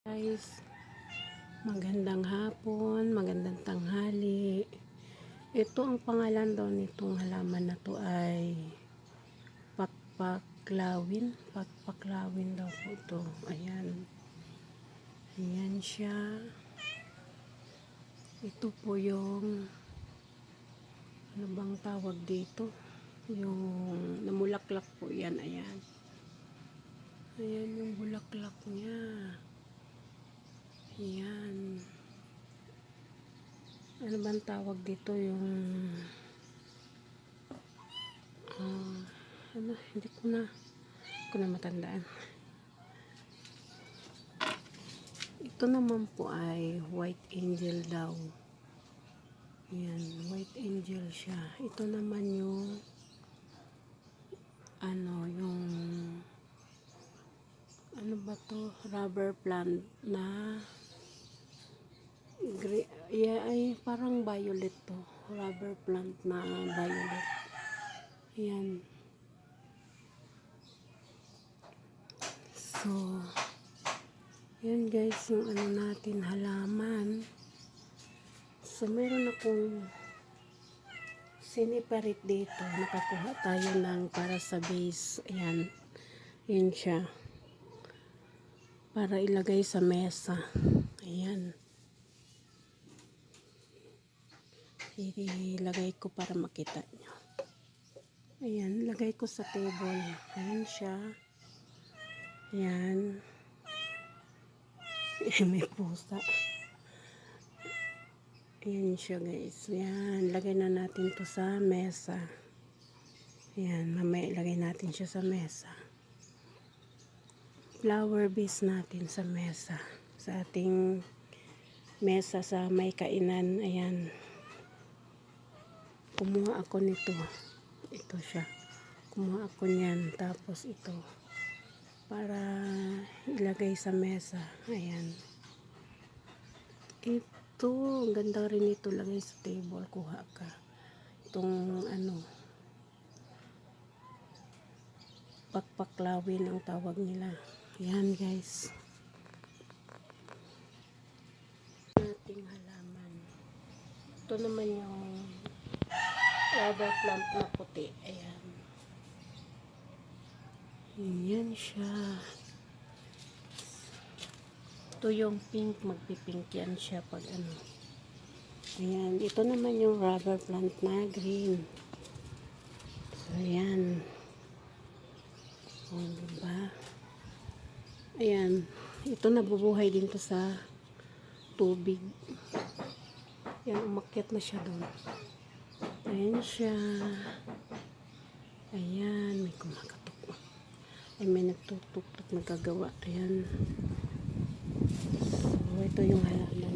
Guys, magandang hapon, magandang tanghali. Ito ang pangalan daw nitong halaman na to ay pakpaklawin. Pakpaklawin daw po ito. Ayan. Ayan siya. Ito po yung ano bang tawag dito? Yung namulaklak po yan. Ayan. Ayan yung bulaklak niya. Ayan. Ano bang tawag dito yung hindi ko na matandaan. Ito naman po ay white angel daw. Ayan, white angel siya. Ito naman yung ano ba to? Rubber plant na ay parang violet to. Rubber plant na violet. Ayan. So, yan guys, yung ano natin halaman. So, meron akong siniparit dito. Nakakuha tayo ng para sa base. Ayan. Yan siya. Para ilagay sa mesa. Ayan. Ilagay ko para makita nyo. Ayan. Lagay ko sa table. Ayan siya. Ayan. May pusa. Ayan siya guys. Ayan. Lagay na natin to sa mesa. Ayan. Mamaya ilagay natin siya sa mesa. Flower vase natin sa mesa. Sa ating mesa sa may kainan. Ayan. Kumuha ako nito. Ito siya. Kumuha ako niyan. Tapos ito. Para ilagay sa mesa. Ayan. Ito. Ang ganda rin ito. Lagay sa table. Kuha ka. Itong pakpaklawin ang tawag nila. Ayan guys. Ating halaman. Ito naman yung rubber plant na puti. Ayan. Ayan siya. Ito yung pink. Magpipink yan siya pag ano. Ayan. Ito naman yung rubber plant na green. So, ayan. O, diba? Ayan. Ito nabubuhay din to sa tubig. Ayan. Umakyat na siya doon. Ayan siya. Ayan. May kumakatok. Ay, may nagtutok-tok nagkagawa. Ayan. So, ito yung halaman.